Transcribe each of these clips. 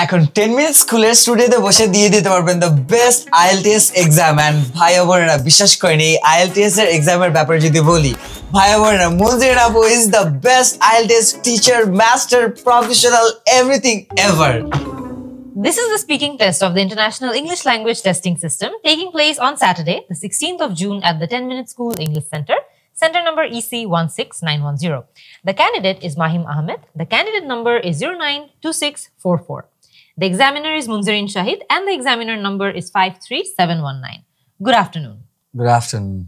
এখন 10 মিনিট স্কুলের স্টুডিওতে বসে দিয়ে দিতে পারবেন the best IELTS exam. And ভাই বোনেরা বিশ্বাস করেন এই আইএলটিএস এর এক্সামের ব্যাপারে যদি বলি, ভাই বোনেরা মুনজিরিন আপু is the best IELTS teacher, master, professional, everything ever. This is the speaking test of the International English Language Testing System taking place on Saturday, the 16th of June at the 10-minute School English Center, center number EC16910. The candidate is Mahim Ahmed. The candidate number is 092644. The examiner is Munzereen Shahid and the examiner number is 53719. Good afternoon. Good afternoon.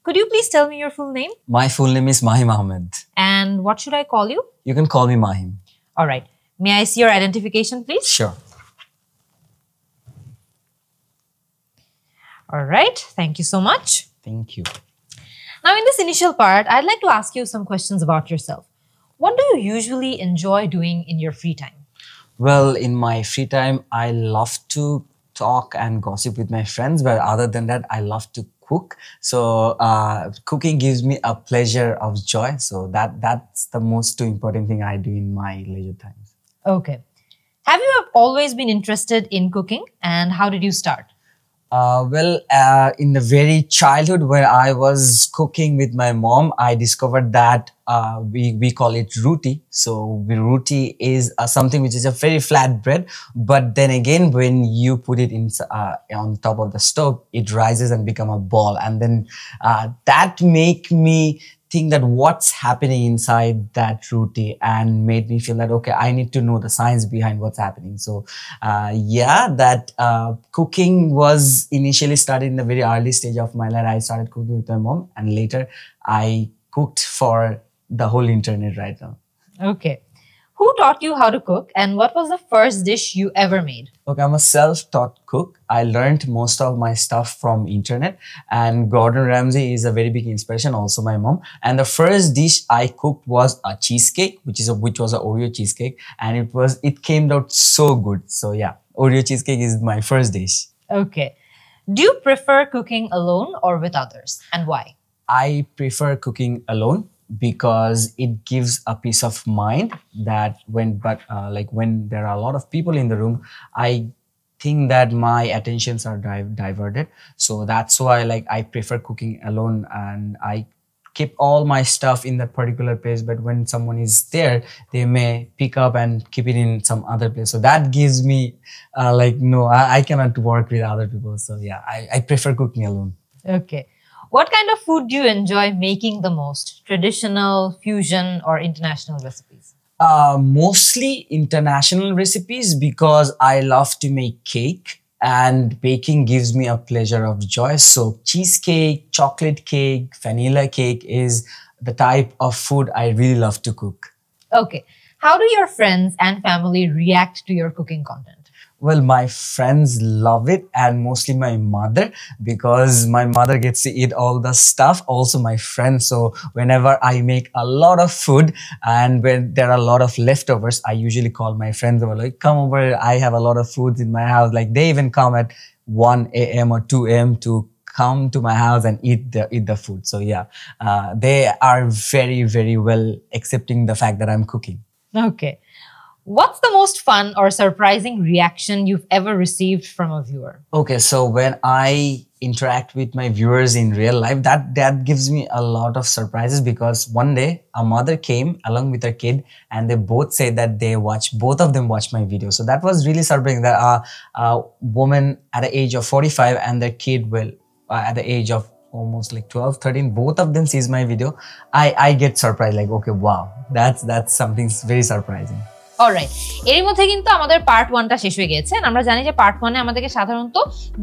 Could you please tell me your full name? My full name is Mahim Ahmed. And what should I call you? You can call me Mahim. All right. May I see your identification, please? Sure. All right. Thank you so much. Thank you. Now, in this initial part, I'd like to ask you some questions about yourself. What do you usually enjoy doing in your free time? Well, in my free time, I love to talk and gossip with my friends. But other than that, I love to cook. So cooking gives me a pleasure of joy. So that's the most important thing I do in my leisure times. Okay. Have you always been interested in cooking, and how did you start? In the very childhood when I was cooking with my mom, I discovered that we call it roti. So roti is something which is a very flat bread, but then again when you put it in on top of the stove, it rises and become a ball, and then that make me think that what's happening inside that roti, and made me feel that okay, I need to know the science behind what's happening. So cooking was initially started in the very early stage of my life. I started cooking with my mom, and later I cooked for the whole internet right now. Okay. Who taught you how to cook, and what was the first dish you ever made? Okay, I'm a self-taught cook. I learned most of my stuff from internet, and Gordon Ramsay is a very big inspiration, also my mom. And the first dish I cooked was a cheesecake, which was an Oreo cheesecake, and it came out so good. So yeah, Oreo cheesecake is my first dish. Okay. Do you prefer cooking alone or with others, and why? I prefer cooking alone because it gives a peace of mind that when there are a lot of people in the room, I think that my attentions are diverted. So that's why I prefer cooking alone, and I keep all my stuff in that particular place. But when someone is there, they may pick up and keep it in some other place. So that gives me I cannot work with other people. So yeah, I prefer cooking alone. Okay. What kind of food do you enjoy making the most? Traditional, fusion, or international recipes? Mostly international recipes because I love to make cake, and baking gives me a pleasure of joy. So cheesecake, chocolate cake, vanilla cake is the type of food I really love to cook. Okay. How do your friends and family react to your cooking content? Well, my friends love it, and mostly my mother, because my mother gets to eat all the stuff. Also my friends. So whenever I make a lot of food and when there are a lot of leftovers, I usually call my friends over, like, come over, I have a lot of foods in my house. Like they even come at 1 a.m. or 2 a.m. to come to my house and eat the food. So yeah, they are very, very well accepting the fact that I'm cooking. Okay. What's the most fun or surprising reaction you've ever received from a viewer? Okay, so when I interact with my viewers in real life, that gives me a lot of surprises, because one day a mother came along with her kid, and they both said that both of them watched my video. So that was really surprising, that a woman at the age of 45 and their kid at the age of almost 12, 13, both of them sees my video. I get surprised, like, okay, wow, that's something very surprising. Alright, এর মধ্যে কিন্তু আমাদের part 1টা শেষ হয়ে গেছে। আমরা জানি যে পার্ট 1-এ আমাদেরকে সাধারণত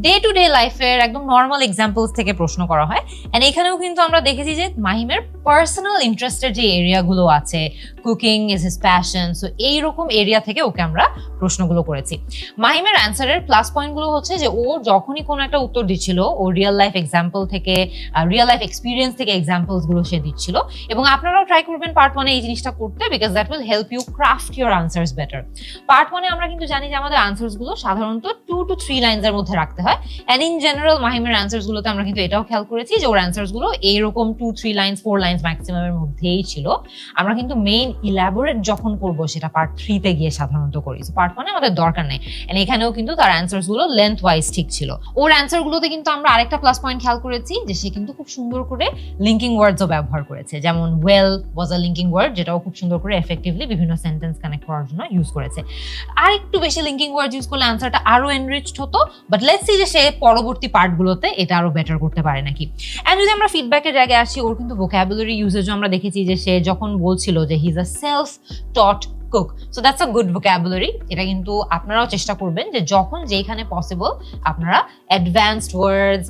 ডে টু ডে লাইফের একদম নরমাল এক্সাম্পলস থেকে প্রশ্ন করা হয়। এন্ড এখানেও কিন্তু আমরা দেখেছি যে মাহিমের পার্সোনাল ইন্টারেস্টের যে এরিয়াগুলো আছে, cooking is his passion, so এইরকম এরিয়া থেকে ওকে আমরা প্রশ্নগুলো করেছি। মাহিমের অ্যান্সারের প্লাস পয়েন্টগুলো হচ্ছে যে ও যখনই কোনো একটা উত্তর দিচ্ছিল, ও রিয়েল লাইফ এক্সাম্পল থেকে, রিয়েল লাইফ এক্সপিরিয়েন্স থেকে এক্সাম্পলসগুলো সে দিচ্ছিল। এবং আপনারাও ট্রাই করবেন পার্ট 1-এ এই জিনিসটা করতে, because that will help you craft your answers better. Part 1-এ আমরা কিন্তু জানি যে আমাদের আনসারস গুলো সাধারণত 2 to 3 লাইনস এর মধ্যে রাখতে হয়, এন্ড ইন জেনারেল মাহিমের আনসারস গুলোতে আমরা কিন্তু এটাও খেয়াল করেছি যে ওর আনসারস গুলো এইরকম 2-3 লাইনস 4 লাইনস ম্যাক্সিমাম এর মধ্যেই ছিল। আমরা কিন্তু মেইন ইলাবোরেট যখন করব সেটা পার্ট 3 তে গিয়ে সাধারণত করি। সো পার্ট 1 এ আমাদের দরকার নেই। এন্ড এখানেও কিন্তু তার অ্যানসারস গুলো লেন্থ ওয়াইজ ঠিক ছিল। ওর অ্যানসার গুলোতে কিন্তু আমরা আরেকটা প্লাস পয়েন্ট খেয়াল করেছি যে সে কিন্তু খুব সুন্দর করে লিঙ্কিং ওয়ার্ডসও ব্যবহার করেছে, যেমন ওয়েল ওয়াজ আ লিঙ্কিং ওয়ার্ড, যেটাও খুব সুন্দর করে এফেক্টিভলি বিভিন্ন সেন্টেন্স কানেক্ট করার জন্য ইউজ করেছে। আর একটু বেশি লিঙ্কিং ওয়ার্ড ইউজ করলে অ্যানসারটা আরো এনরিচড হতো, বাট লেটস সি যে সে পরবর্তী পার্টগুলোতে এটা আরো বেটার করতে পারে নাকি। এন্ড যদি আমরা ফিডব্যাকের জায়গায় আসি, ওর কিন্তু ভোকাবুলারি ইউজেজও আমরা দেখেছি যে সে যখন বলছিল যে he is a self taught cook, so that's a good vocabulary. এটা কিন্তু আপনারাও চেষ্টা করবেন যে যখন যেখানে পসিবল আপনারা অ্যাডভান্সড ওয়ার্ডস,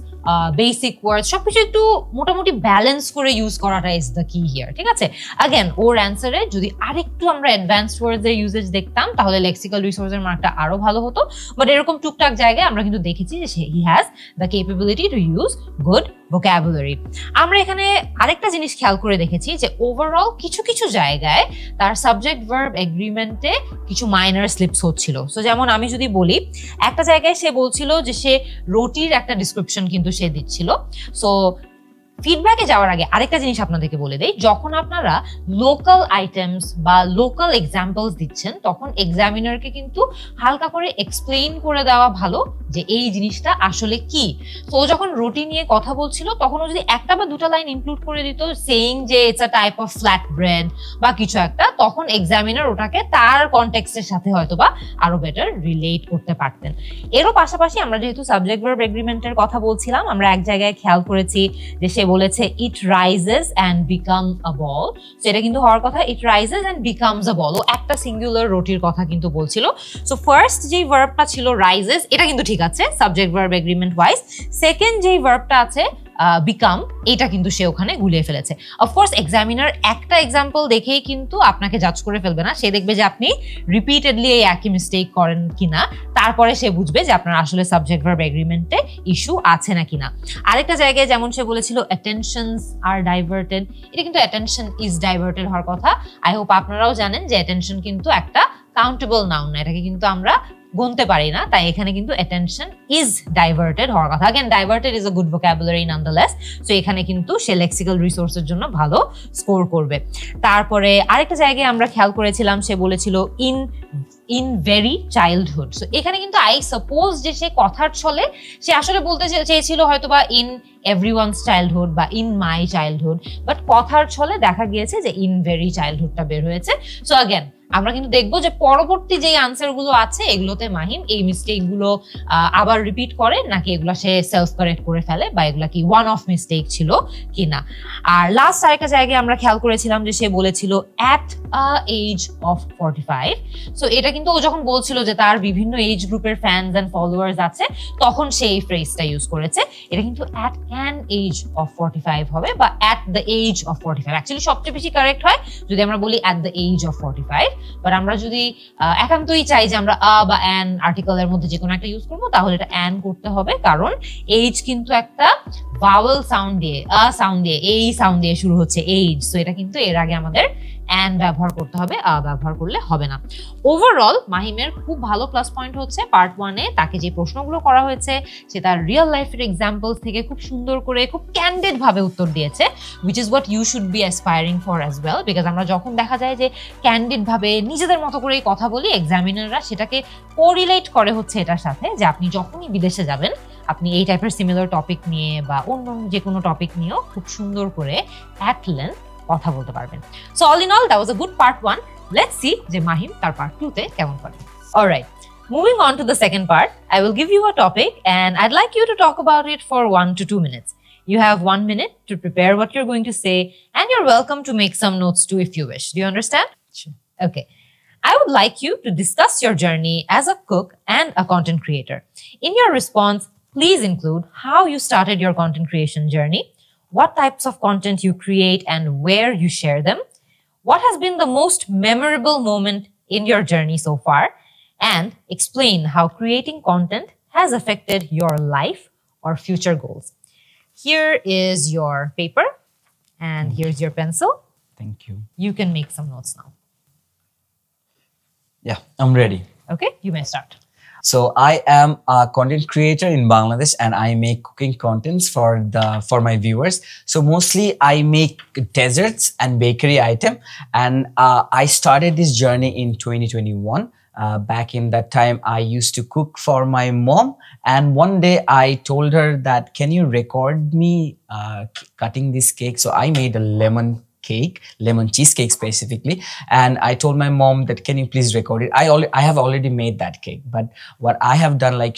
বেসিক ওয়ার্ডস সবকিছু একটু মোটামুটি ব্যালেন্স করে ইউজ করাটা ইজ দ্য কি হিয়ার, ঠিক আছে? আগেন ওর অ্যান্সারে যদি আরেকটু আমরা অ্যাডভান্সড ওয়ার্ডস এর ইউজেজ দেখতাম তাহলে লেক্সিক্যাল রিসোর্সের মার্কটা আরো ভালো হতো, বাট এরকম টুকটাক জায়গায় আমরা কিন্তু দেখেছি যে he has the capability to use good vocabulary. আমরা এখানে আরেকটা জিনিস খেয়াল করে দেখেছি যে ওভারঅল কিছু কিছু জায়গায় তার সাবজেক্ট ভার্ব এগ্রিমেন্টে কিছু মাইনর স্লিপস হচ্ছিল। সো যেমন আমি যদি বলি, একটা জায়গায় সে বলছিল যে সে রুটির একটা ডিসক্রিপশন কিন্তু সে দিচ্ছিল। সো ফিডব্যাকে যাওয়ার আগে আরেকটা জিনিস আপনাদেরকে বলে দেই, যখন আপনারা লোকাল আইটেমস বা লোকাল এক্সাম্পলস দিচ্ছেন তখন এক্সামিনারকে কিন্তু হালকা করে এক্সপ্লেইন করে দেওয়া ভালো যে এই জিনিসটা আসলে কি। তো যখন রুটি নিয়ে কথা বলছিল তখনও যদি একটা বা দুটা লাইন ইনক্লুড করে দিত সেইং যে it's a type of flat bread বা কিছু একটা, তখন এক্সামিনার ওটাকে তার কনটেক্সটের সাথে হয়তো বা আরো বেটার রিলেট করতে পারতেন। এরও পাশাপাশি আমরা যেহেতু সাবজেক্ট ভার্ব এগ্রিমেন্টের কথা বলছিলাম, আমরা এক জায়গায় খেয়াল করেছি যে সে বলেছে it rises and become a ball. So এটা কিন্তু হওয়ার কথা it rises and becomes a ball, ও একটা সিঙ্গুলার রুটির কথা কিন্তু বলছিল। সো ফার্স্ট যেই ভার্বটা ছিল রাইজেস, এটা কিন্তু ঠিক আছে subject verb agreement wise. Second যেই ভার্বটা আছে বিকাম, এটা কিন্তু সে ওখানে গুলিয়ে ফেলেছে। অফকোর্স এক্সামিনার একটা এক্সাম্পল দেখেই কিন্তু আপনাকে জাজ করে ফেলবে না, সে দেখবে যে আপনি রিপিটেডলি এই একই মিস্টেক করেন কিনা, তারপরে সে বুঝবে যে আপনার আসলে সাবজেক্ট ভার্ব এগ্রিমেন্টে ইস্যু আছে নাকি না। আরেকটা জায়গায় যেমন সে বলেছিল অ্যাটেনশনস আর ডাইভার্টেড, এটা কিন্তু অ্যাটেনশন ইজ ডাইভার্টেড হওয়ার কথা। আই হোপ আপনারাও জানেন যে অ্যাটেনশন কিন্তু একটা কাউন্টেবল নাউন না, এটাকে কিন্তু আমরা গুনতে পারি না, তাই এখানে কিন্তু অ্যাটেনশন ইজ ডাইভার্টেড হওয়ার কথা। Again diverted is a good vocabulary nonetheless. So এখানে কিন্তু সে লেক্সিক্যাল রিসোর্সের জন্য ভালো স্কোর করবে। তারপরে আরেকটা জায়গায় আমরা খেয়াল করেছিলাম সে বলেছিল ইন ভেরি চাইল্ডহুড। সো এখানে কিন্তু আই সাপোজ যে সে কথার ছলে সে আসলে বলতে চেয়েছিল হয়তো বা ইন এভরিওয়ানস চাইল্ডহুড বা ইন মাই চাইল্ডহুড, বাট কথার ছলে দেখা গিয়েছে যে ইন ভেরি চাইল্ডহুডটা বের হয়েছে। সো अगेन আমরা কিন্তু দেখবো যে পরবর্তী যে আনসার গুলো আছে এগুলোতে মাহিম এই মিস্টেক গুলো আবার রিপিট করে নাকি এগুলো সে সেলফ কারেক্ট করে ফেলে বা এগুলা কি ওয়ান অফ মিস্টেক ছিল কিনা। আর লাস্ট আরেকটা জায়গায় আমরা খেয়াল করেছিলাম যে সে বলেছিল at a age of 45। So এটা কিন্তু ও যখন বলছিল যে তার বিভিন্ন এজ গ্রুপের ফ্যানস এন্ড ফলোয়ার্স আছে তখন সে এই ফ্রেজটা ইউজ করেছে। এটা কিন্তু অ্যাট অ্যান এজ অফ 45 হবে বা at the age of 45। Actually সবচেয়ে বেশি কারেক্ট হয় যদি আমরা বলি at the age of 45, but আমরা যদি একান্তই চাই যে আমরা আ বা অ্যান আর্টিকেলের মধ্যে যে কোনো একটা ইউজ করবো তাহলে এটা অ্যান করতে হবে, কারণ এজ কিন্তু একটা ভাওয়েল সাউন্ড দিয়ে সাউন্ড দিয়ে এই সাউন্ড দিয়ে শুরু হচ্ছে এজ। সো এটা কিন্তু এর আগে আমাদের অ্যান ব্যবহার করতে হবে, ব্যবহার করলে হবে না। ওভারঅল মাহিমের খুব ভালো প্লাস পয়েন্ট হচ্ছে পার্ট 1-এ তাকে যে প্রশ্নগুলো করা হয়েছে সে তার রিয়েল লাইফের এক্সাম্পলস থেকে খুব সুন্দর করে খুব ক্যান্ডিড ভাবে উত্তর দিয়েছে, which is what you should be aspiring for as well. Because আমরা যখন দেখা যায় যে ক্যান্ডিড ভাবে নিজেদের মতো করে কথা বলি, এক্সামিনাররা সেটাকে কোরিলেট করে হচ্ছে এটার সাথে যে আপনি যখনই বিদেশে যাবেন আপনি এই টাইপের সিমিলার টপিক নিয়ে বা অন্য যে কোনো টপিক নিয়েও খুব সুন্দর করে অ্যাট লেন্থ কথা বলতে পারবেন। So all in all that was a good part 1. Let's see যে মাহিম তার পার্ট 2-তে কেমন করে। Alright, moving on to the second part, I will give you a topic and I'd like you to talk about it for 1 to 2 minutes. You have 1 minute to prepare what you're going to say and you're welcome to make some notes too if you wish. Do you understand? Sure. Okay. I would like you to discuss your journey as a cook and a content creator. In your response, please include how you started your content creation journey, what types of content you create and where you share them, what has been the most memorable moment in your journey so far, and explain how creating content has affected your life or future goals. Here is your paper and here's your pencil. Thank you. You can make some notes now. Yeah, I'm ready. Okay, you may start. So I am a content creator in Bangladesh and I make cooking contents for my viewers. So mostly I make desserts and bakery item, and I started this journey in 2021. Back in that time, I used to cook for my mom, and one day I told her that, can you record me cutting this cake? So I made a lemon cheesecake specifically, and I told my mom that, can you please record it? I have already made that cake, but what I have done, like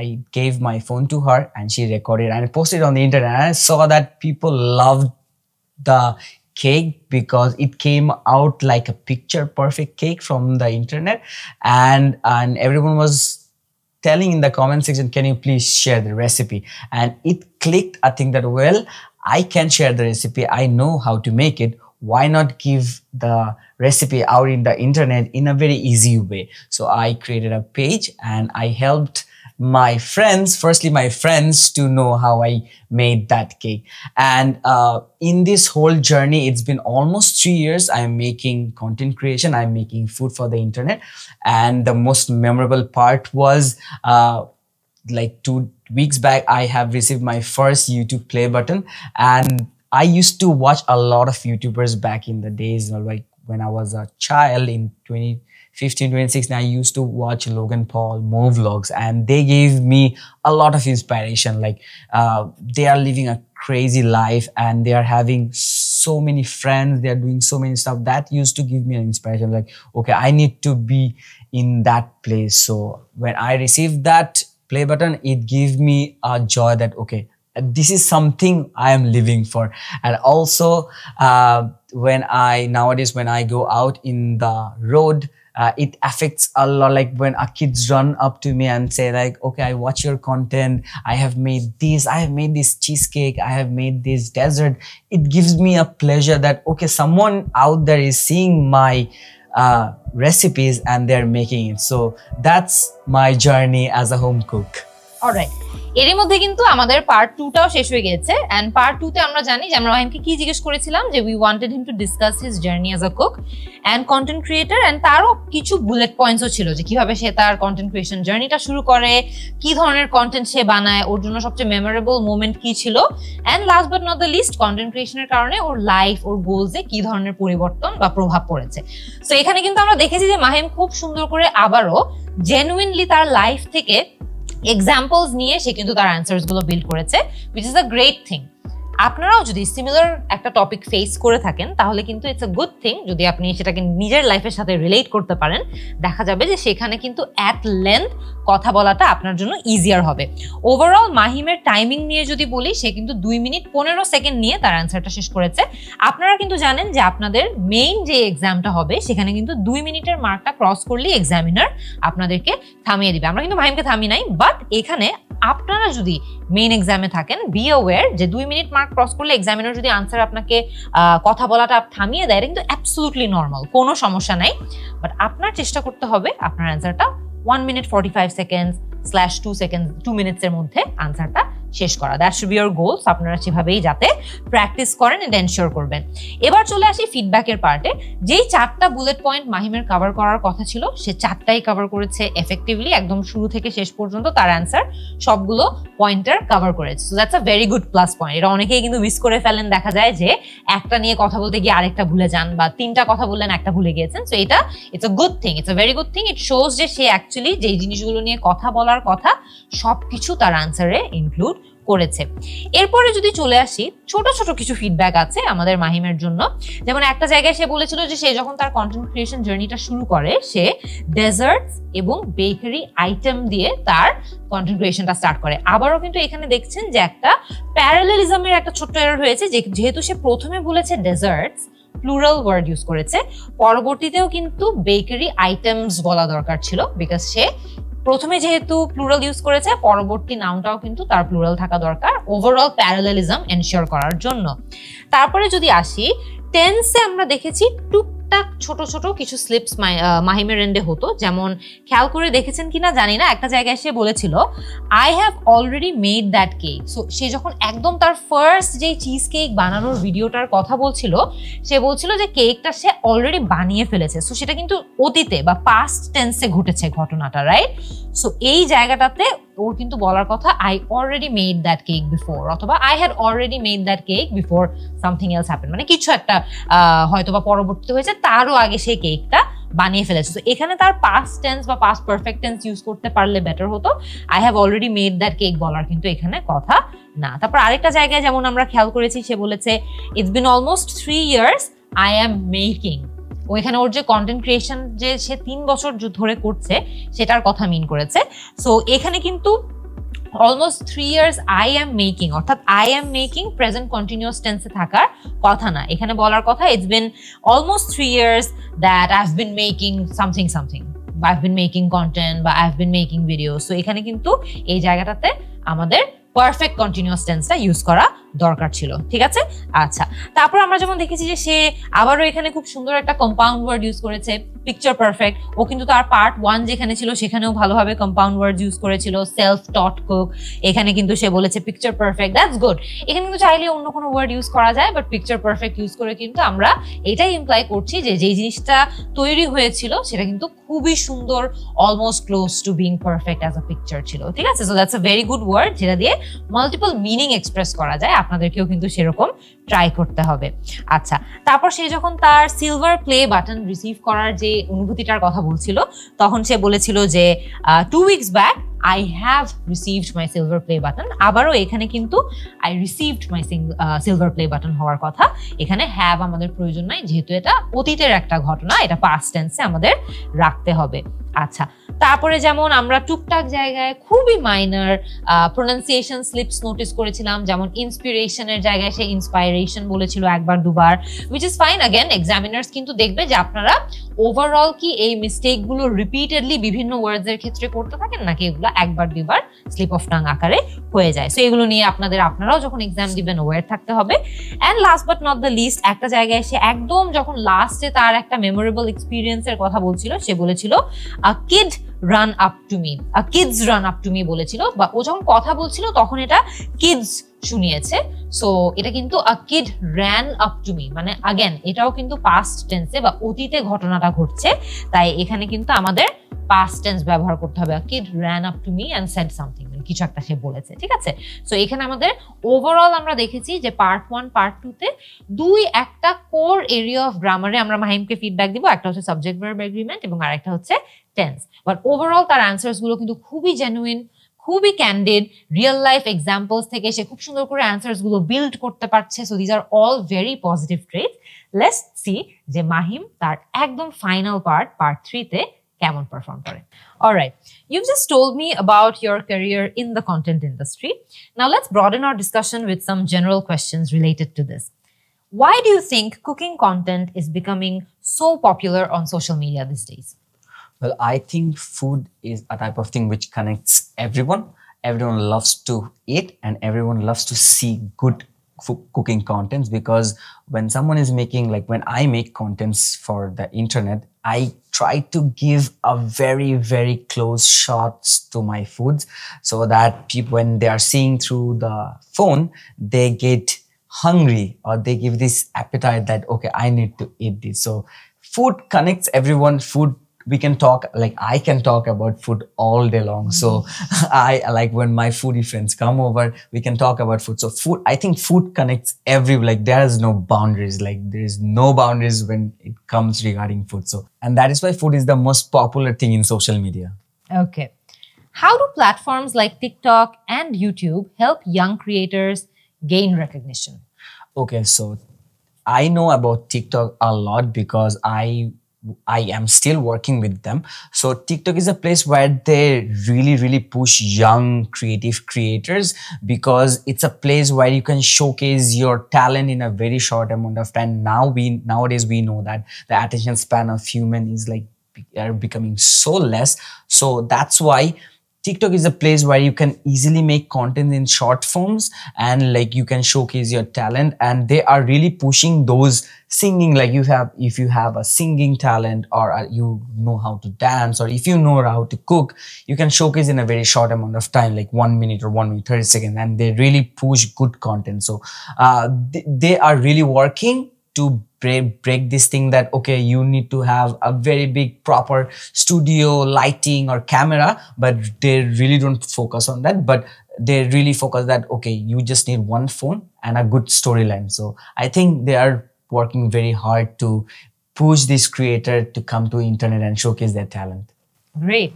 I gave my phone to her and she recorded and posted on the internet, and I saw that people loved the cake because it came out like a picture perfect cake from the internet, and everyone was telling in the comment section, can you please share the recipe? And it clicked. I think that, well, I can share the recipe, I know how to make it, why not give the recipe out in the internet in a very easy way? So I created a page and I helped my friends to know how I made that cake. And in this whole journey, it's been almost 3 years. I'm making content creation, I'm making food for the internet, and the most memorable part was like 2 weeks back, I have received my first YouTube play button. And I used to watch a lot of YouTubers back in the days, like when I was a child in 2015, 2016, I used to watch Logan Paul, Mo Vlogs, and they gave me a lot of inspiration. Like they are living a crazy life and they are having so many friends, they are doing so many stuff. That used to give me an inspiration, like, okay, I need to be in that place. So when I received that play button, it gave me a joy that, okay, this is something I am living for. And also nowadays when I go out in the road, it affects a lot. Like when kids run up to me and say like, okay, I watch your content, I have made this cheesecake, I have made this dessert. It gives me a pleasure that, okay, someone out there is seeing my recipes and they're making it. So that's my journey as a home cook. Alright, এর মধ্যে কিন্তু আমাদের part 2টাও শেষ হয়ে গেছে। And part 2 তে আমরা জানি যে আমরা মাহিমকে কি জিজ্ঞেস করেছিলাম, যে we wanted him to discuss his journey as a cook and content creator, and তারও কিছু বুলেট পয়েন্টসও ছিল যে কিভাবে সে তার কন্টেন্ট ক্রিয়েশন জার্নিটা শুরু করে, কি ধরনের কন্টেন্ট সে বানায়, ওর জন্য সবচেয়ে মেমোরেবল মোমেন্ট কি ছিল, and last but not the least, content ক্রিয়েশনের কারণে ওর লাইফ, ওর গোলসে কি ধরনের পরিবর্তন বা প্রভাব পড়েছে। সো এখানে কিন্তু আমরা দেখেছি যে মাহিম খুব সুন্দর করে আবারও জেনুইনলি তার লাইফ থেকে এক্সাম্পলস নিয়ে সে কিন্তু তার অ্যান্সারস গুলো বিল্ড করেছে, which is a great thing. আপনারাও যদি সিমিলার একটা টপিক ফেস করে থাকেন তাহলে কিন্তু ইটস আ গুড থিং যদি আপনি সেটাকে নিজের লাইফের সাথে রিলেট করতে পারেন। দেখা যাবে যে সেখানে কিন্তু অ্যাট লেন্থ কথা বলাটা আপনার জন্য ইজিয়ার হবে। ওভারঅল মাহিমের টাইমিং নিয়ে যদি বলি, সে কিন্তু 2 মিনিট 15 সেকেন্ড নিয়ে তার অ্যান্সারটা শেষ করেছে। আপনারা কিন্তু জানেন যে আপনাদের মেইন যে এক্সামটা হবে সেখানে কিন্তু 2 মিনিটের মার্কটা ক্রস করলেই এক্সামিনার আপনাদেরকে থামিয়ে দিবে। আমরা কিন্তু মাহিমকে থামি নাই, বাট এখানে আপনারা যদি মেইন এক্সামে থাকেন, বি অ্যাওয়্যার যে 2 মিনিট মার্ক ক্রস করলে এক্সামিনার যদি আনসার আপনাকে কথা বলাটা থামিয়ে দেয়, এটা কিন্তু অ্যাবসলিউটলি নর্মাল, কোনো সমস্যা নাই। বাট আপনার চেষ্টা করতে হবে আপনার অ্যান্সারটা 1 মিনিট 45 সেকেন্ডস /2 মিনিটসের মধ্যে আনসারটা শেষ করা। That should be your goals. আপনারা সেভাবেই যাতে প্র্যাকটিস করেন এন্ড এনশিওর করবেন। এবার চলে আসি ফিডব্যাকের পার্টে। যেই 4টা বুলেট পয়েন্ট মাহিমের কভার করার কথা ছিল, সে 4টাই কভার করেছে এফেক্টিভলি, একদম শুরু থেকে শেষ পর্যন্ত তার অ্যান্সার সবগুলো পয়েন্টার কভার করেছে। So that's a very good plus point. এটা অনেকেই কিন্তু মিস করে ফেলেন, দেখা যায় যে একটা নিয়ে কথা বলতে গিয়ে আরেকটা ভুলে যান, বা 3টা কথা বললেন একটা ভুলে গিয়েছেন। সো এটা it's a good thing, it's a very good thing. It shows যে সে অ্যাকচুয়ালি যেই জিনিসগুলো নিয়ে কথা বলার কথা সবকিছু তার অ্যান্সারে ইনক্লুড করেছে। এরপরে যদি চলে আসি, ছোট ছোট কিছু ফিডব্যাক আছে আমাদের মাহিমের জন্য। যেমন একটা জায়গায় সে বলেছিল যে সে যখন তার কন্টেন্ট ক্রিয়েশন জার্নিটা শুরু করে, সে ডেজার্টস এবং বেকারি আইটেম দিয়ে তার কন্টেন্ট ক্রিয়েশনটা স্টার্ট করে। আবারও কিন্তু এখানে দেখছেন যে একটা প্যারালেলিজমের একটা ছোট্ট এরর হয়েছে, যেহেতু সে প্রথমে বলেছে ডেজার্টস, প্লুরাল ওয়ার্ড ইউজ করেছে, পরবর্তীতেও কিন্তু বেকারি আইটেমস বলা দরকার ছিল, বিকজ সে প্রথমে যেহেতু প্লুরাল ইউজ করেছে, পরবর্তী নাউনটাও কিন্তু তার প্লুরাল থাকা দরকার ওভারঅল প্যারালেলিজম এনশিওর করার জন্য। তারপরে যদি আসি টেন্সে, আমরা দেখেছি টুক টুকটাক ছোট ছোট কিছু স্লিপস মাহিমের এন্ডে হতো। যেমন খেয়াল করে দেখেছেন কিনা জানি না, একটা জায়গায় সে বলেছিল I have already made that cake. So সে যখন একদম তার ফার্স্ট যে চিজ কেক বানানোর ভিডিওটার কথা বলছিল, সে বলছিল যে কেকটা সে অলরেডি বানিয়ে ফেলেছে। সো সেটা কিন্তু অতীতে বা পাস্ট টেন্সে ঘটেছে ঘটনাটা, রাইট? সো এই জায়গাটাতে ওর কিন্তু বলার কথা I already made that cake before, অথবা I had already made that cake before something else happen, মানে কিছু একটা হয়তো বা পরবর্তীতে হয়েছে, তারও আগে সেই কেকটা বানিয়ে ফেলেছে। তো এখানে তার পাস্ট টেন্স বা পাস্ট পারফেক্ট টেন্স ইউজ করতে পারলে বেটার হতো। I have already made that cake বলার কিন্তু এখানে কথা না। তারপর আরেকটা জায়গায় যেমন আমরা খেয়াল করেছি, সে বলেছে it's been almost 3 years I am making. ওইখানে ওর যে কন্টেন্ট ক্রিয়েশন যে সে 3 বছর ধরে করছে সেটার কথা মিন করেছে। সো এখানে কিন্তু almost 3 years I am making, অর্থাৎ I am making present continuous টেন্সে থাকার কথা না। এখানে বলার কথা it's been almost 3 years that I have been making something something, বা I have been making content, বা I have been making video. So এখানে কিন্তু এই জায়গাটাতে আমাদের পারফেক্ট কন্টিনিউয়াস টেন্সটা ইউজ করা দরকার ছিল, ঠিক আছে? আচ্ছা, তারপর আমরা যেমন দেখেছি যে সে আবারও এখানে খুব সুন্দর একটা কম্পাউন্ড ওয়ার্ড ইউজ করেছে, পিকচার পারফেক্ট। ও কিন্তু তার পার্ট 1 যেখানে ছিল সেখানেও ভালোভাবে কম্পাউন্ড ওয়ার্ড ইউজ করেছিল, সেলফ টট কুক। এখানে কিন্তু সে বলেছে পিকচার পারফেক্ট, দ্যাটস গুড। এখানে কিন্তু চাইলে অন্য কোনো ওয়ার্ড ইউজ করা যায়, বাট পিকচার পারফেক্ট ইউজ করে কিন্তু আমরা এটাই ইমপ্লাই করছি যে যেই জিনিসটা তৈরি হয়েছিল সেটা কিন্তু খুবই সুন্দর, almost close to being perfect as a picture ছিল, ঠিক আছে? So that's a very good word, যেটা দিয়ে মাল্টিপল মিনিং এক্সপ্রেস করা যায়। আপনাদেরকেও কিন্তু সেরকম ট্রাই করতে হবে। আচ্ছা, তারপর সে যখন তার সিলভার প্লে বাটন রিসিভ করার যে অনুভূতিটার কথা বলছিল, তখন সে বলেছিল যে 2 weeks back I have received my silver play button। আবারও এখানে কিন্তু I received my silver play button হওয়ার কথা। এখানে have আমাদের প্রয়োজন নাই, যেহেতু এটা অতীতের একটা ঘটনা, এটা past tense এ আমাদের রাখতে হবে। আচ্ছা, তারপরে যেমন আমরা টুকটাক জায়গায় খুবই মাইনার প্রোনাউন্সিয়েশন স্লিপস নোটিস করেছিলাম, যেমন ইন্সপিরেশনের জায়গায় সে ইন্সপাইরেশন বলেছিল একবার দুবার, which is fine। again examiners কিন্তু দেখবে যে আপনারা ওভারঅল কি এই মিস্টেকগুলো রিপিটেডলি বিভিন্ন ওয়ার্ডস এর ক্ষেত্রে করতে থাকেন, নাকি এগুলো একবার দুবার স্লিপ অফ টাং আকারে হয়ে যায়। সো এগুলো নিয়ে আপনারাও যখন এক্সাম দিবেন ওয়্যার থাকতে হবে। And last but not the least, একটা জায়গায় সে একদম যখন লাস্টে তার একটা মেমোরেবল এক্সপিরিয়েন্সের কথা বলছিল, সে বলেছিল a kid run up to me, a kids run up to me বলেছিল, বা ও যখন কথা বলছিল তখন এটা কিডস শুনিয়েছে। সো এটা কিন্তু a kid ran up to me, মানে আগেন এটাও কিন্তু পাস্ট টেন্সে বা অতীতে ঘটনাটা ঘটছে, তাই এখানে কিন্তু আমাদের পাস্ট টেন্স ব্যবহার করতে হবে। A kid ran up to me and said something, কিছু একটা সে বলেছে, ঠিক আছে? সো এখানে আমাদের ওভারঅল আমরা দেখেছি যে পার্ট 1 পার্ট 2 তে একটা কোর এরিয়া অফ গ্রামারে আমরা মাহিমকে ফিডব্যাক দিব। একটা হচ্ছে সাবজেক্ট ভার্ব এগ্রিমেন্ট এবং আরেকটা হচ্ছে টেন্স। বাট ওভারঅল তার অ্যান্সার্স গুলো কিন্তু খুবই জেনুইন, খুবই ক্যান্ডিড, রিয়েল লাইফ এক্সাম্পলস থেকে সে খুব সুন্দর করে অ্যান্সার্স গুলো বিল্ড করতে পারছে। So these are all very positive traits. Let's see যে মাহিম তার একদম ফাইনাল পার্ট 3 তে কেমন পারফর্ম করে। Alright, you've just told me about your career in the content industry. Now let's broaden our discussion with some general questions related to this. Why do you think cooking content is becoming so popular on social media these days? Well, I think food is a type of thing which connects everyone. Everyone loves to eat and everyone loves to see good cooking contents, because when someone is making, like when I make contents for the internet, I try to give a very, very close shots to my foods so that people, when they are seeing through the phone, they get hungry or they give this appetite that, okay, I need to eat this. So food connects everyone. Food, we can talk, like I can talk about food all day long. So I like when my foodie friends come over, we can talk about food. So food, I think food connects like there is no boundaries, like there is no boundaries when it comes regarding food. So, and that is why food is the most popular thing in social media. Okay. How do platforms like TikTok and YouTube help young creators gain recognition? Okay, so I know about TikTok a lot because I am still working with them. So TikTok is a place where they really push young creative creators, because it's a place where you can showcase your talent in a very short amount of time. Nowadays we know that the attention span of human is like are becoming so less. So that's why TikTok is a place where you can easily make content in short forms, and like you can showcase your talent, and they are really pushing those singing, like if you have a singing talent, or you know how to dance, or if you know how to cook, you can showcase in a very short amount of time, like 1 minute or 1 minute 30 seconds, and they really push good content. So they are really working to break this thing that, okay, you need to have a very big proper studio lighting or camera, but they really don't focus on that, but they really focus that, okay, you just need one phone and a good storyline. So I think they are working very hard to push this creator to come to internet and showcase their talent. Great.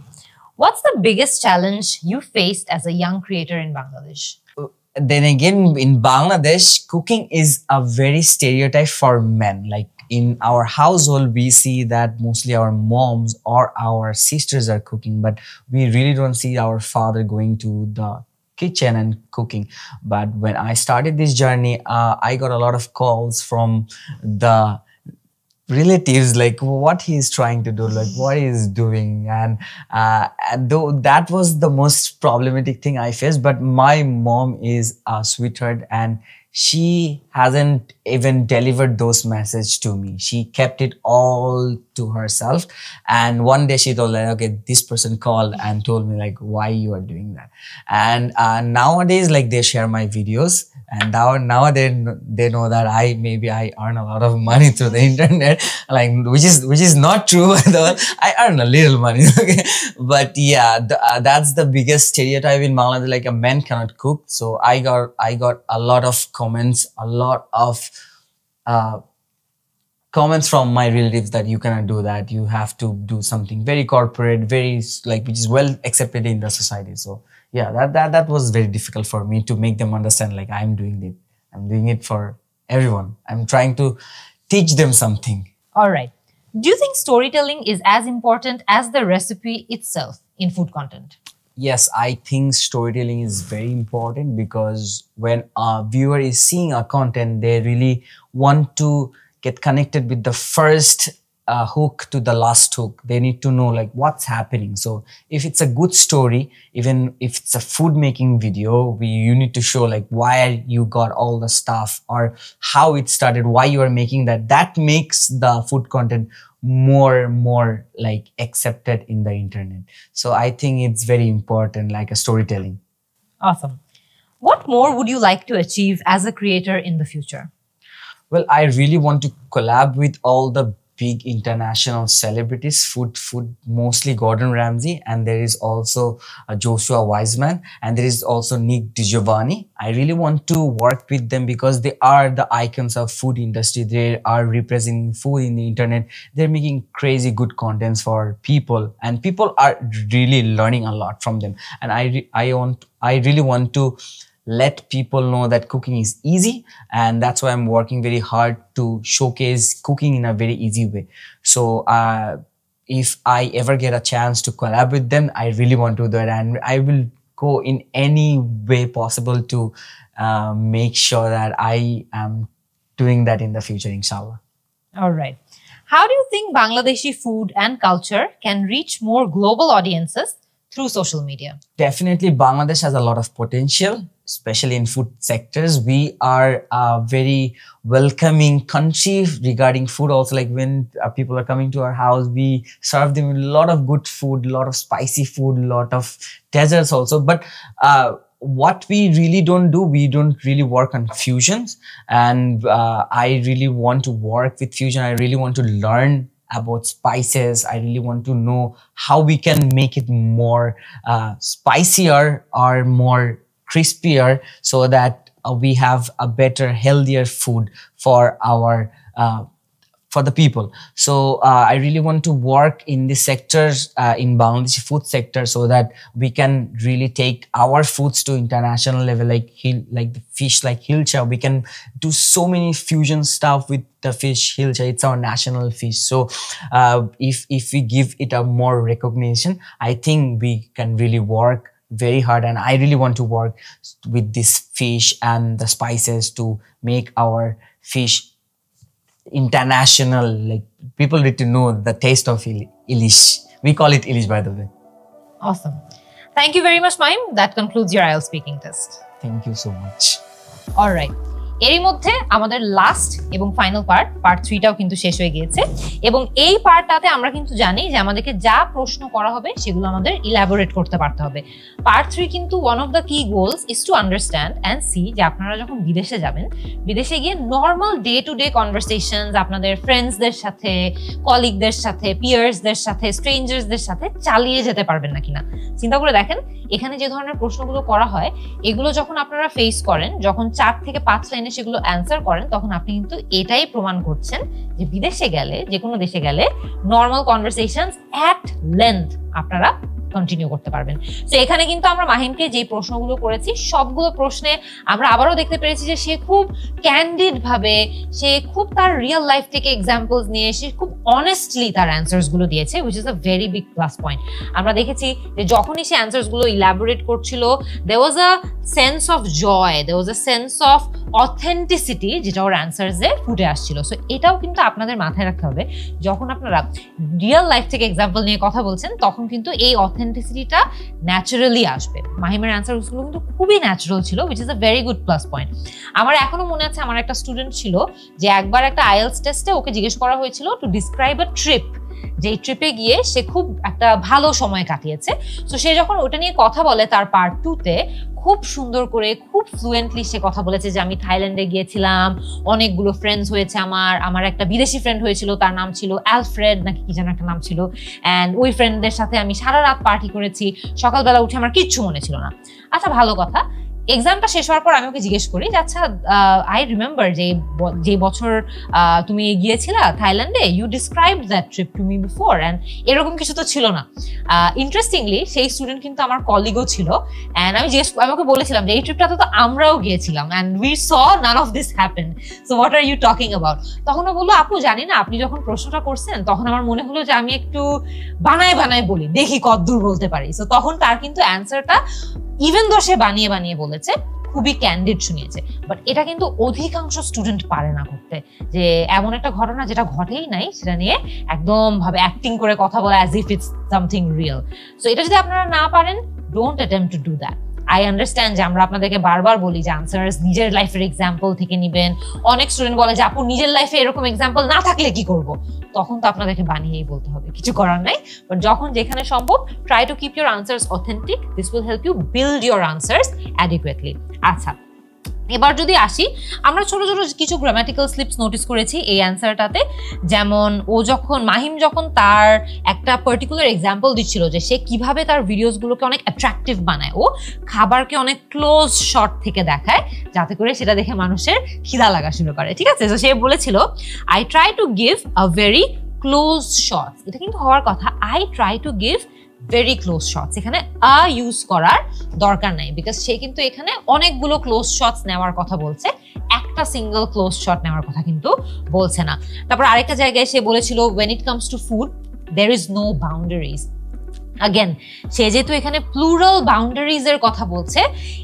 What's the biggest challenge you faced as a young creator in Bangladesh? Then again, in Bangladesh, cooking is a very stereotype for men. Like in our household, we see that mostly our moms or our sisters are cooking, but we really don't see our father going to the kitchen and cooking. But when I started this journey, I got a lot of calls from the relatives, like what he's trying to do, like what he's doing, and though that was the most problematic thing I faced. But my mom is a sweetheart, and she hasn't even delivered those messages to me. She kept it all to herself, and one day she told, like, okay, this person called and told me like why you are doing that. And nowadays, like, they share my videos, and now they know that I earn a lot of money through the internet, like which is not true at all. I earn a little money, okay? But yeah, that's the biggest stereotype in Bangladesh, like a man cannot cook. So I got a lot of comments, comments from my relatives that you cannot do that. You have to do something very corporate, very like which is well accepted in the society. So yeah, that was very difficult for me to make them understand, like I'm doing it for everyone. I'm trying to teach them something. All right. Do you think storytelling is as important as the recipe itself in food content? Yes, I think storytelling is very important, because when a viewer is seeing a content, they really want to get connected with the first hook to the last hook. They need to know like what's happening. So if it's a good story, even if it's a food making video, you need to show like why you got all the stuff, or how it started, why you are making that. That makes the food content more like accepted in the internet. So I think it's very important, like a storytelling. Awesome. What more would you like to achieve as a creator in the future? Well, I really want to collab with all the big international celebrities, food, mostly Gordon Ramsay, and there is also Joshua Wiseman, and there is also Nick DiGiovanni. I really want to work with them because they are the icons of food industry. They are representing food in the internet. They're making crazy good contents for people, and people are really learning a lot from them. And I really want to let people know that cooking is easy, and that's why I'm working very hard to showcase cooking in a very easy way. So if I ever get a chance to collab with them, I really want to do that, and I will go in any way possible to make sure that I am doing that in the future, inshallah. All right. How do you think Bangladeshi food and culture can reach more global audiences through social media? Definitely, Bangladesh has a lot of potential, especially in food sectors. We are a very welcoming country regarding food. Also, like when people are coming to our house, we serve them a lot of good food, a lot of spicy food, a lot of desserts also. But what we really don't do, we don't really work on fusions. And I really want to work with fusion. I really want to learn about spices. I really want to know how we can make it more spicier or more crispier, so that we have a better, healthier food for our for the people. So I really want to work in this sectors, in Bangladeshi food sector, so that we can really take our foods to international level, like the fish, like hilcha. We can do so many fusion stuff with the fish hilcha. It's our national fish. So if we give it a more recognition, I think we can really work very hard, and I really want to work with this fish and the spices to make our fish international. Like people need to know the taste of Ilish. We call it Ilish, by the way. Awesome. Thank you very much, Mahim. That concludes your IELTS speaking test. Thank you so much. All right. এরই মধ্যে আমাদের last এবং final part 3টাও কিন্তু শেষ হয়ে গিয়েছে এবং এই পার্টটাতে আমরা কিন্তু জানি যে আমাদেরকে যা প্রশ্ন করা হবে সেগুলো আমাদের ইলাবোরেট করতে পারতে হবে। পার্ট 3 কিন্তু one of the key goals is to understand and see যে আপনারা যখন বিদেশে যাবেন, বিদেশে গিয়ে normal day to day conversations আপনাদের ফ্রেন্ডসদের সাথে, কলিগদের সাথে, পিয়ার্সদের সাথে, স্ট্রেঞ্জার্সদের সাথে চালিয়ে যেতে পারবেন না কিনা। চিন্তা করে দেখেন এখানে যে ধরনের প্রশ্নগুলো করা হয় এগুলো যখন আপনারা ফেস করেন, যখন 4 থেকে 5 লাইনে সেগুলো অ্যান্সার করেন, তখন আপনি কিন্তু এটাই প্রমাণ করছেন যে বিদেশে গেলে, যে কোনো দেশে গেলে নর্মাল কনভারসেশনস অ্যাট লেন্থ আপনারা কন্টিনিউ করতে পারবেন। তো এখানে কিন্তু আমরা মাহিমকে যে প্রশ্নগুলো করেছি সবগুলো প্রশ্নে আমরা আবারও দেখতে পেরেছি যে সে খুব ক্যান্ডিড ভাবে, সে খুব তার রিয়েল লাইফ থেকে এক্সাম্পলস নিয়ে সে খুব অনেস্টলি তার অ্যান্সার্স গুলো দিয়েছে, which is a very big plus point. আমরা দেখেছি যে যখনই সে অ্যান্সার্স গুলো ইলাবোরেট করছিল, there was a sense of joy, there was a sense of authenticity যেটা ওর অ্যান্সার্সে ফুটে আসছিল। সো এটাও কিন্তু আপনাদের মাথায় রাখতে হবে, যখন আপনারা রিয়েল লাইফ থেকে এক্সাম্পল নিয়ে কথা বলছেন তখন কিন্তু এই অথেন্টিসিটিটা ন্যাচারালি আসবে। মাহিমের অ্যান্সারগুলো কিন্তু খুবই ন্যাচারাল ছিল, which is a very good plus point. আমার এখনো মনে আছে, আমার একটা স্টুডেন্ট ছিল যে একবার একটা আইএলটিএস টেস্টে ওকে জিজ্ঞেস করা হয়েছিল টু ডিসক্রাইব আ ট্রিপ, যে ট্রিপে গিয়ে সে খুব একটা ভালো সময় কাটিয়েছে। তো সে যখন ওটা নিয়ে কথা বলে তার পার্ট 2-তে খুব সুন্দর করে, খুব ফ্লুয়েন্টলি সে কথা বলেছে যে আমি থাইল্যান্ডে গিয়েছিলাম, অনেকগুলো ফ্রেন্ডস হয়েছে আমার একটা বিদেশি ফ্রেন্ড হয়েছিল, তার নাম ছিল অ্যালফ্রেড নাকি কি যেন একটা নাম ছিল, অ্যান্ড ওই ফ্রেন্ডদের সাথে আমি সারা রাত পার্টি করেছি, সকালবেলা উঠে আমার কিচ্ছু মনে ছিল না। আচ্ছা ভালো কথা, এক্সামটা শেষ হওয়ার পর আমি ওকে জিজ্ঞেস করি যে আচ্ছা আই রিমেম্বার যে বছর তুমি গিয়েছিলা থাইল্যান্ডে, you describe that trip to me before, and এরকম কিছু তো ছিল না। ইন্টারেস্টিংলি সেই স্টুডেন্ট কিন্তু আমার কলিগও ছিল, অ্যান্ড আমি ওকে বলেছিলাম যে এই ট্রিপটাতে তো আমরাও গিয়েছিলাম, and we saw none of this happen, so what are you talking about. তখন ও বললো আপু জানি না, আপনি যখন প্রশ্নটা করছেন তখন আমার মনে হলো যে আমি একটু বানায় বলি, দেখি কতদূর বলতে পারি। সো তখন তার কিন্তু অ্যান্সারটা ইভেন দো সে বানিয়ে বলেছে, খুবই ক্যান্ডিড শুনিয়েছে, বাট এটা কিন্তু অধিকাংশ স্টুডেন্ট পারে না করতে, যে এমন একটা ঘটনা যেটা ঘটেই নাই সেটা নিয়ে একদম ভাবে অ্যাক্টিং করে কথা বলা as if it's something real. So এটা যদি আপনারা না পারেন, don't attempt to do that. I understand যে আমরা আপনাদেরকে বারবার বলি যে আনসার্স নিজের লাইফের এক্সাম্পল থেকে নিবেন। অনেক স্টুডেন্ট বলে যে আপু নিজের লাইফে এরকম এক্সাম্পল না থাকলে কি করব, তখন তো আপনাদেরকে বানিয়েই বলতে হবে, কিছু করার নাই। বাট যখন যেখানে সম্ভব, try to keep your answers authentic, this will help you build your answers adequately. আচ্ছা এবার যদি আসি, আমরা ছোট ছোট কিছু গ্রামাটিক্যাল স্লিপস নোটিস করেছি এই অ্যান্সারটাতে। যেমন মাহিম যখন তার একটা পার্টিকুলার এক্সাম্পল দিচ্ছিল যে সে কিভাবে তার ভিডিওসগুলোকে অনেক অ্যাট্রাকটিভ বানায়, ও খাবারকে অনেক ক্লোজ শট থেকে দেখায় যাতে করে সেটা দেখে মানুষের খিদা লাগা শুরু করে, ঠিক আছে। তো সে বলেছিল I try to give a very close shot, এটা কিন্তু হওয়ার কথা I try to give very close shots, এখানে ইউজ করার দরকার নাই, বিকজ সে কিন্তু এখানে অনেকগুলো ক্লোজ শটস নেওয়ার কথা বলছে, একটা সিঙ্গেল ক্লোজ শট নেওয়ার কথা কিন্তু বলছে না। তারপর আরেকটা জায়গায় সে বলেছিল when it comes to food there is no boundaries, again সে যেহেতু এখানে প্লুরাল বাউন্ডারিজ এর কথা বলছে,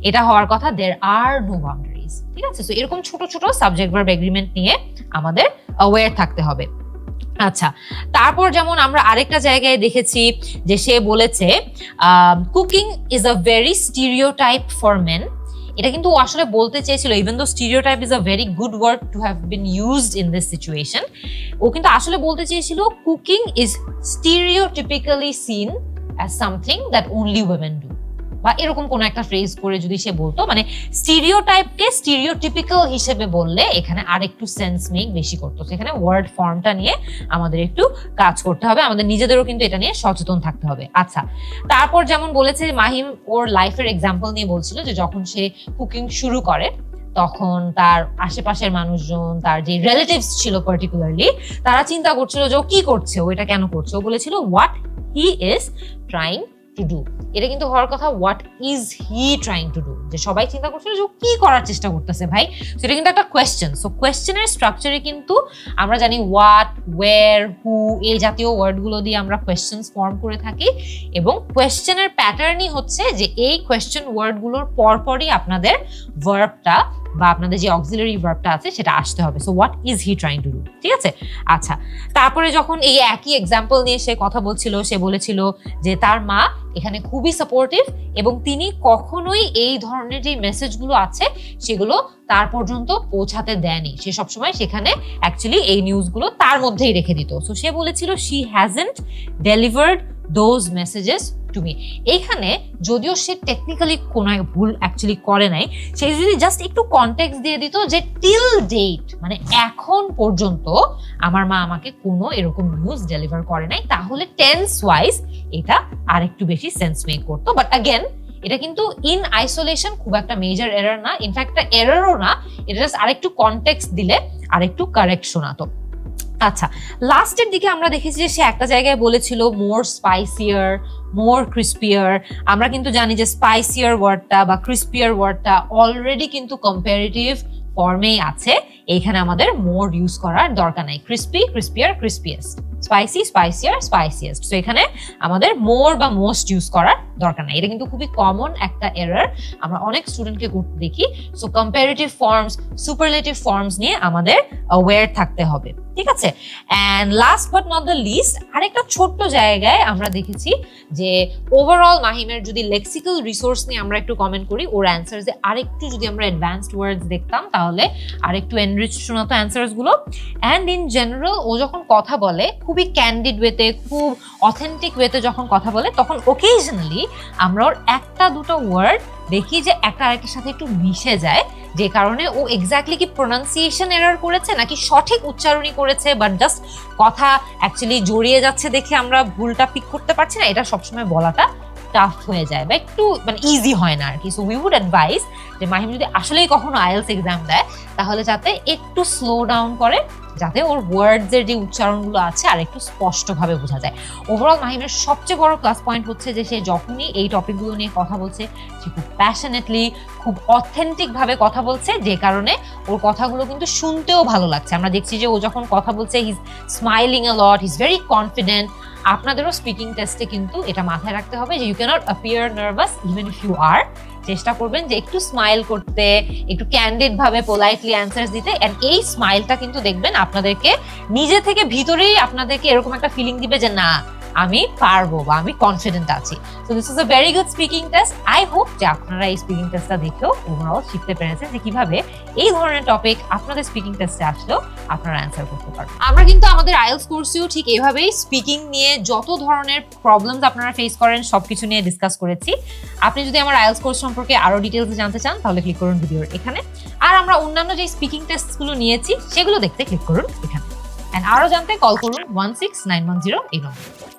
এটা হওয়ার কথা there are no boundaries, ঠিক আছে। সো এরকম ছোট ছোট সাবজেক্ট ভার্ব এগ্রিমেন্ট নিয়ে আমাদের অ্যাওয়্যার থাকতে হবে। আচ্ছা তারপর যেমন আমরা আরেকটা জায়গায় দেখেছি যে সে বলেছে cooking is a very stereotype for men, এটা কিন্তু ও আসলে বলতে চেয়েছিল even though stereotype is a very good word to have been used in this situation, ও কিন্তু আসলে বলতে চেয়েছিল cooking is stereotypically seen as something that only women do, বা এরকম কোন একটা ফ্রেজ করে যদি সে বলতো, মানে স্টিরিওটাইপকে স্টিরিওটিপিক্যাল হিসেবে বললে এখানে আরেকটু সেন্স মেক বেশি করতো। সেখানে ওয়ার্ড ফর্মটা নিয়ে আমাদের একটু কাজ করতে হবে, আমাদের নিজেদেরও কিন্তু এটা নিয়ে সচেতন থাকতে হবে। আচ্ছা তারপর যেমন বলেছে মাহিম ওর লাইফের এক্সাম্পল নিয়ে বলছিল যে যখন সে কুকিং শুরু করে তখন তার আশেপাশের মানুষজন, তার যে রিলেটিভস ছিল পার্টিকুলারলি, তারা চিন্তা করছিল যে ও কি করছে, ও এটা কেন করছে। ও বলেছিল what he is trying to do, এটা কিন্তু হওয়ার কথা what is he trying to do, যে সবাই চিন্তা করছিল যে ও কি করার চেষ্টা করতেছে ভাই। সেটা কিন্তু একটা কোয়েশ্চেন। সো কোয়েশ্চেনের স্ট্রাকচারে কিন্তু আমরা জানি হোয়াট, ওয়্যার, হু এই জাতীয় ওয়ার্ডগুলো দিয়ে আমরা কোয়েশ্চেনস ফর্ম করে থাকি, এবং কোয়েশ্চেনের প্যাটার্নই হচ্ছে যে এই কোয়েশ্চেন ওয়ার্ডগুলোর পরপরই আপনাদের ভার্বটা বা আপনাদের যে অক্সিলারি ভার্বটা আছে সেটা আসতে হবে। So what is he trying to do, ঠিক আছে? আচ্ছা, তারপরে যখন এই একই এক্সাম্পল নিয়ে সে কথা বলছিল, সে বলেছিল যে তার মা এখানে খুবই সাপোর্টিভ এবং তিনি কখনোই এই ধরনের যে মেসেজগুলো আছে সেগুলো তার পর্যন্ত পৌঁছাতে দেয়নি, সে সবসময় সেখানে অ্যাকচুয়ালি এই নিউজগুলো তার মধ্যেই রেখে দিত। সো সে বলেছিল she hasn't delivered those messages to me। এইখানে যদিও সে টেকনিক্যালি কোনো ভুল অ্যাকচুয়ালি করে নাই, সে যদি জাস্ট একটু কনটেক্সট দিয়ে দিত যে টিল ডেট মানে এখন পর্যন্ত আমার মা আমাকে কোনো এরকম নিউজ ডেলিভার করে নাই, তাহলে টেন্স ওয়াইজ এটা আরেকটু বেশি সেন্স মেক করতো। বাট অ্যাগেন এটা কিন্তু ইন আইসোলেশন খুব একটা মেজর এরর না, ইনফ্যাক্ট একটা এররও না, এটা জাস্ট আরেকটু কনটেক্সট দিলে আরেকটু কারেক্ট শোনাতো। আচ্ছা, লাস্টের দিকে আমরা দেখেছি যে সে একটা জায়গায় বলেছিল মোর স্পাইসিয়ার, মোর ক্রিস্পিয়ার। আমরা কিন্তু জানি যে স্পাইসিয়ার ওয়ার্ডটা বা ক্রিস্পিয়ার ওয়ার্ডটা অলরেডি কিন্তু কম্পারেটিভ ফর্মেই আছে, এইখানে আমাদের মোর ইউজ করার দরকার নাই। Crispy, crispier, crispiest, spicy, spicier, spiciest. So এখানে আমাদের মোর বা মোস্ট ইউজ করার দরকার নাই। এটা কিন্তু খুবই কমন একটা এরর, আমরা অনেক স্টুডেন্টকে করতে দেখি। So comparative forms, superlative forms নিয়ে আমাদের অ্যাওয়্যার থাকতে হবে, ঠিক আছে? And last but not the least, আরেকটা ছোট্ট জায়গায় আমরা দেখেছি যে ওভারঅল মাহিমের যদি লেক্সিক্যাল রিসোর্স নিয়ে আমরা একটু কমেন্ট করি, ওর অ্যান্সার্সে আরেকটু যদি আমরা অ্যাডভান্সড ওয়ার্ডস দেখতাম তাহলে আরেকটু এনরিচ শোনাতো অ্যান্সার্সগুলো। অ্যান্ড ইন জেনারেল ও যখন কথা বলে খুবই ক্যান্ডিড ওয়েতে, খুব অথেন্টিক ওয়েতে যখন কথা বলে, তখন ওকেশনালি আমরা ওর একটা দুটো ওয়ার্ড দেখি যে একটা আরেকটার সাথে একটু মিশে যায়, যে কারণে ও এক্স্যাক্টলি কি প্রোনাউন্সিয়েশন এরর করেছে নাকি সঠিক উচ্চারণই করেছে, বাট জাস্ট কথা অ্যাকচুয়ালি জড়িয়ে যাচ্ছে দেখে আমরা ভুলটা পিক করতে পারছি না, এটা সবসময় বলাটা টাফ হয়ে যায় বা একটু মানে ইজি হয় না আর কি। সো উই উড অ্যাডভাইস যে মাহিম যদি আসলেই কখনো আইএলটিএস এক্সাম দেয় তাহলে যাতে একটু স্লো ডাউন করে, যাতে ওর ওয়ার্ডসের যে উচ্চারণগুলো আছে আর একটু স্পষ্টভাবে বোঝা যায়। ওভারঅল মাহিমের সবচেয়ে বড় প্লাস পয়েন্ট হচ্ছে যে সে যখনই এই টপিকগুলো নিয়ে কথা বলছে সে খুব প্যাশনেটলি, খুব অথেন্টিক ভাবে কথা বলছে, যে কারণে ওর কথাগুলো কিন্তু শুনতেও ভালো লাগছে। আমরা দেখছি যে ও যখন কথা বলছে he is smiling a lot, he is very confident. আপনাদেরও স্পিকিং টেস্টে কিন্তু এটা মাথায় রাখতে হবে যে you can't appear nervous even if you are. চেষ্টা করবেন যে একটু স্মাইল করতে, একটু ক্যান্ডিড ভাবে পোলাইটলি অ্যান্সার দিতে। এন্ড এই স্মাইলটা কিন্তু দেখবেন আপনাদেরকে নিজে থেকে ভিতরেই আপনাদেরকে এরকম একটা ফিলিং দিবে যে না আমি পারবো বা আমি কনফিডেন্ট আছি। So this is a very good speaking test. I hope যে আপনারা এই স্পিকিং টেস্টটা দেখেও ওভারঅল শিখতে পেরেছেন যে কিভাবে এই ধরনের টপিক আপনাদের স্পিকিং টেস্টে আসলেও আপনারা অ্যান্সার করতে পারবেন। আমরা কিন্তু আমাদের আইএলটিএস কোর্সেও ঠিক এইভাবেই স্পিকিং নিয়ে যত ধরনের প্রবলেমস আপনারা ফেস করেন সবকিছু নিয়ে ডিসকাস করেছি। আপনি যদি আমার আইএলটিএস কোর্স সম্পর্কে আরো ডিটেইলসে জানতে চান তাহলে ক্লিক করুন ভিডিওর এখানে। আর আমরা অন্যান্য যে স্পিকিং টেস্টগুলো নিয়েছি সেগুলো দেখতে ক্লিক করুন এখানে। এন্ড আরো জানতে কল করুন 16910 এই নম্বরে।